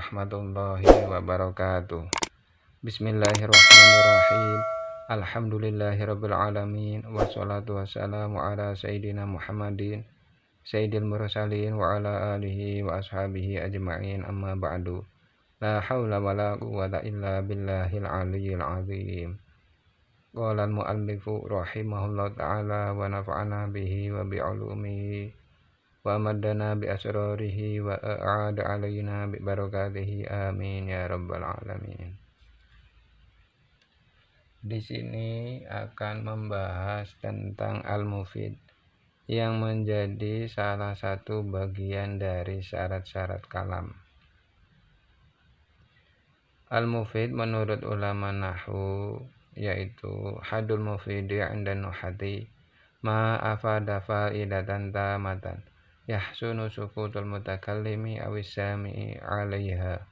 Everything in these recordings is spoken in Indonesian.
warahmatullahi wabarakatuh. Bismillahirrahmanirrahim. Alhamdulillahirabbil alamin wassalatu wassalamu ala sayyidina Muhammadin sayyidil mursalin wa ala alihi wa ashabihi ajma'in, amma ba'du. La haula wala quwwata illa billahil aliyyil azim. Qala al-muallifu rahimahullahu ta'ala wa nafa'ana bihi wa bi'ulumihi wa maddana bi asrarihi wa a'ada alaina bi barakatihi, amin ya rabbal alamin. Di sini akan membahas tentang al-mufid yang menjadi salah satu bagian dari syarat-syarat kalam. Al-mufid menurut ulama nahwu yaitu hadul mufidi 'inda nuhati ma afada fa'idatan tamatan yahsunu sukutul mutakallimi awis sami'i 'alaiha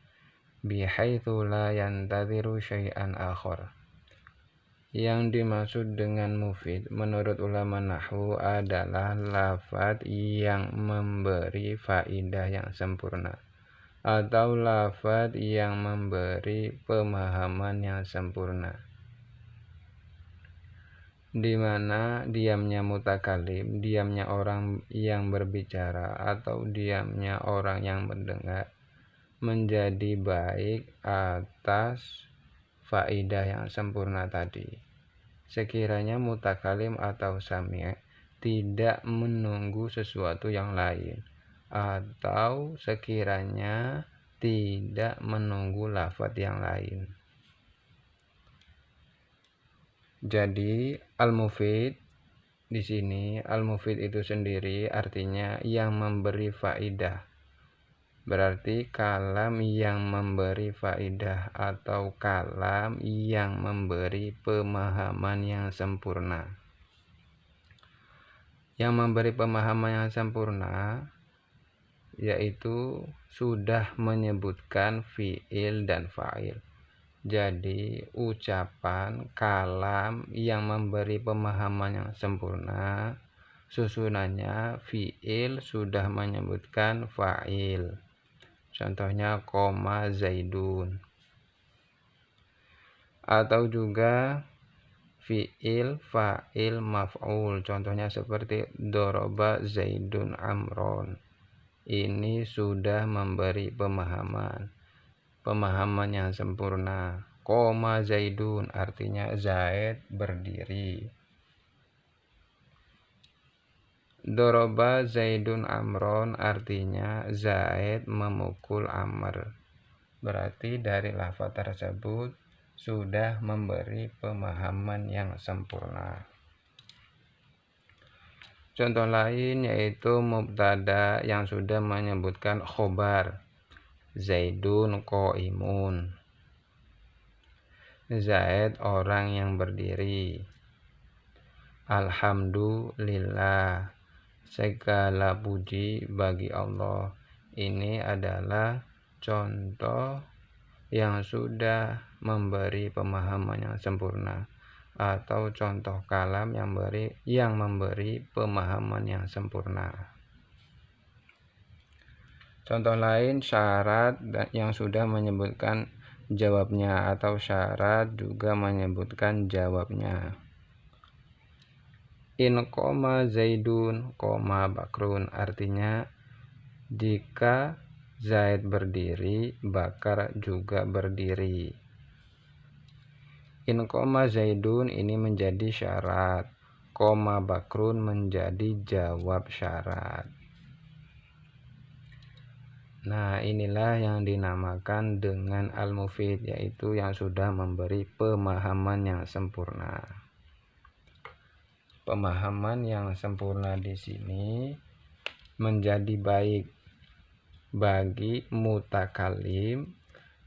bihaitsu la yantadhiru syai'an akhar. Yang dimaksud dengan mufid menurut ulama nahwu adalah lafaz yang memberi faidah yang sempurna atau lafaz yang memberi pemahaman yang sempurna, di mana diamnya mutakalim, diamnya orang yang berbicara atau diamnya orang yang mendengar menjadi baik atas faidah yang sempurna tadi. Sekiranya mutakalim atau sami' tidak menunggu sesuatu yang lain atau sekiranya tidak menunggu lafaz yang lain. Jadi al-mufid di sini, al-mufid itu sendiri artinya yang memberi faidah. Berarti kalam yang memberi faidah atau kalam yang memberi pemahaman yang sempurna. Yang memberi pemahaman yang sempurna yaitu sudah menyebutkan fi'il dan fa'il. Jadi ucapan kalam yang memberi pemahaman yang sempurna, susunannya fi'il sudah menyebutkan fa'il. Contohnya koma zaidun. Atau juga fi'il, fa'il, maf'ul. Contohnya seperti doroba zaidun amron. Ini sudah memberi pemahaman yang sempurna. Koma zaidun artinya Zaid berdiri. Doroba zaidun amron artinya Zaid memukul Amr. Berarti dari lafaz tersebut sudah memberi pemahaman yang sempurna. Contoh lain yaitu mubtada yang sudah menyebutkan khobar. Zaidun qaimun. Zaid orang yang berdiri. Alhamdulillah. Segala puji bagi Allah. Ini adalah contoh yang sudah memberi pemahaman yang sempurna atau contoh kalam yang memberi pemahaman yang sempurna. Contoh lain syarat yang sudah menyebutkan jawabnya atau syarat juga menyebutkan jawabnya. In koma zaidun koma bakrun artinya jika Zaid berdiri, Bakar juga berdiri. In koma zaidun ini menjadi syarat, koma bakrun menjadi jawab syarat. Nah, inilah yang dinamakan dengan al-mufid, yaitu yang sudah memberi pemahaman yang sempurna. Pemahaman yang sempurna di sini menjadi baik bagi mutakalim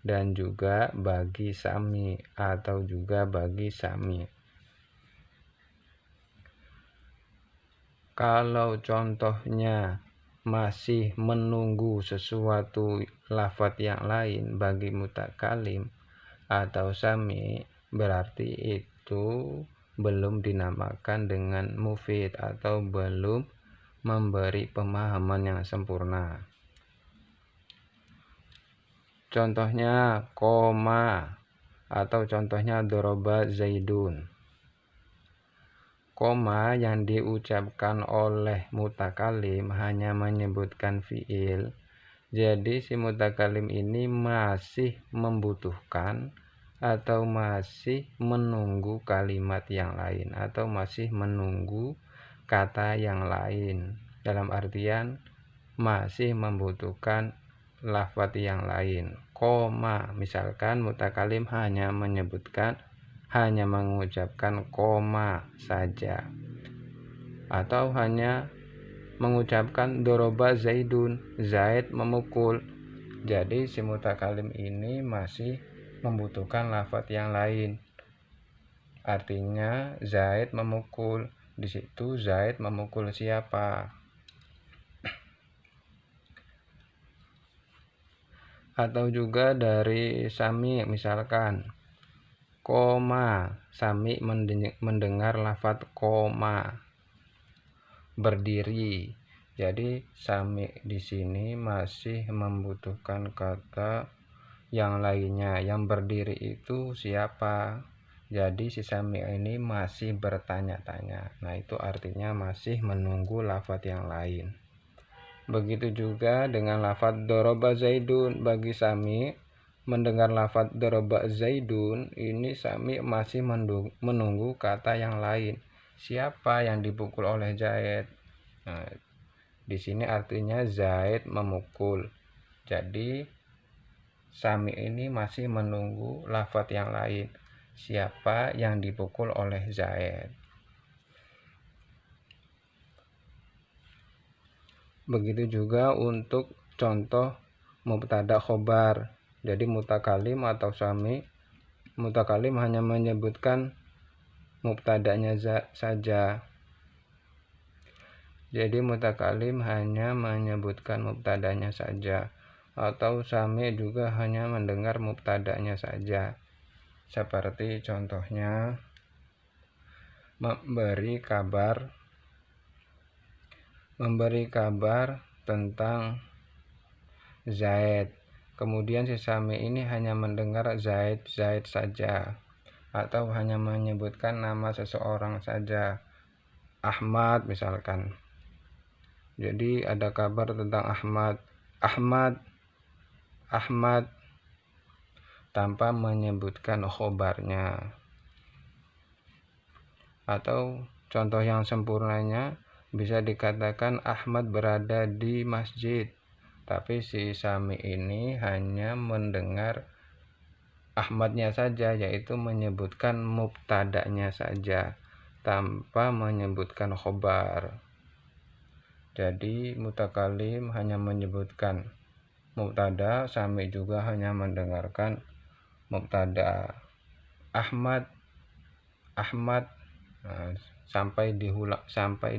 dan juga bagi sami atau juga bagi sami. Kalau contohnya masih menunggu sesuatu lafaz yang lain bagi mutakalim atau sami, berarti itu belum dinamakan dengan mufid atau belum memberi pemahaman yang sempurna. Contohnya koma atau contohnya doroba Zaidun. Koma yang diucapkan oleh mutakalim hanya menyebutkan fiil. Jadi si mutakalim ini masih membutuhkan atau masih menunggu kalimat yang lain atau masih menunggu kata yang lain. Dalam artian masih membutuhkan lafadz yang lain. Koma, misalkan mutakalim hanya mengucapkan koma saja, atau hanya mengucapkan doroba Zaidun, Zaid memukul. Jadi si mutakalim ini masih membutuhkan lafadz yang lain. Artinya Zaid memukul. Di situ Zaid memukul siapa? Atau juga dari Sami, misalkan koma, Sami mendengar lafadz koma, berdiri. Jadi Sami di sini masih membutuhkan kata yang lainnya. Yang berdiri itu siapa? Jadi si Sami ini masih bertanya-tanya. Nah, itu artinya masih menunggu lafadz yang lain. Begitu juga dengan lafadz doroba Zaidun. Bagi Sami mendengar lafadz doroba Zaidun, ini Sami masih menunggu kata yang lain. Siapa yang dipukul oleh Zaid? Nah, di sini artinya Zaid memukul. Jadi Sami ini masih menunggu lafadz yang lain. Siapa yang dipukul oleh Zaid? Begitu juga untuk contoh mubtada khobar. Jadi mutakalim atau Sami, mutakalim hanya menyebutkan mubtadanya saja. Jadi mutakalim hanya menyebutkan mubtadanya saja, atau Sami juga hanya mendengar mubtadanya saja. Seperti contohnya memberi kabar tentang Zaid. Kemudian si Sami ini hanya mendengar Zaid saja, atau hanya menyebutkan nama seseorang saja, Ahmad misalkan. Jadi ada kabar tentang Ahmad tanpa menyebutkan khobarnya. Atau contoh yang sempurnanya bisa dikatakan Ahmad berada di masjid, tapi si Sami ini hanya mendengar Ahmadnya saja, yaitu menyebutkan mubtadanya saja tanpa menyebutkan khobar. Jadi mutakalim hanya menyebutkan mubtada, Sami juga hanya mendengarkan mubtada. Ahmad sampai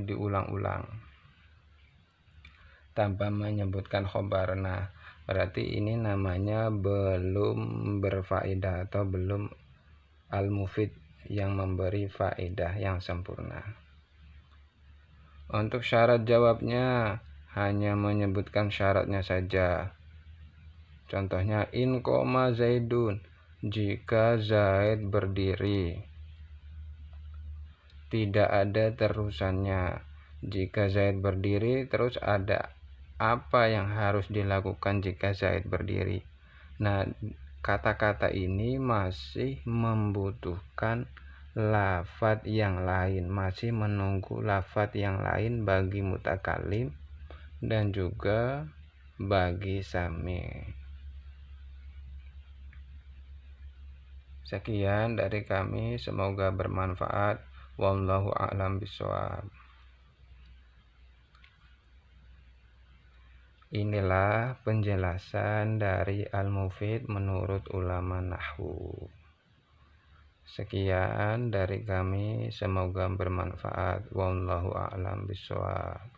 diulang-ulang tanpa menyebutkan khobar. Nah, berarti ini namanya belum berfaedah atau belum al-mufid yang memberi faedah yang sempurna. Untuk syarat jawabnya hanya menyebutkan syaratnya saja. Contohnya in koma Zaidun, jika Zaid berdiri. Tidak ada terusannya. Jika Zaid berdiri, terus ada apa yang harus dilakukan jika Zaid berdiri. Nah, kata-kata ini masih membutuhkan lafadz yang lain, masih menunggu lafadz yang lain bagi mutakalim dan juga bagi Sami. Sekian dari kami, semoga bermanfaat. Wallahu a'lam bishawab. Inilah penjelasan dari al-mufid menurut ulama nahwu. Sekian dari kami, semoga bermanfaat. Wallahu a'lam bishawab.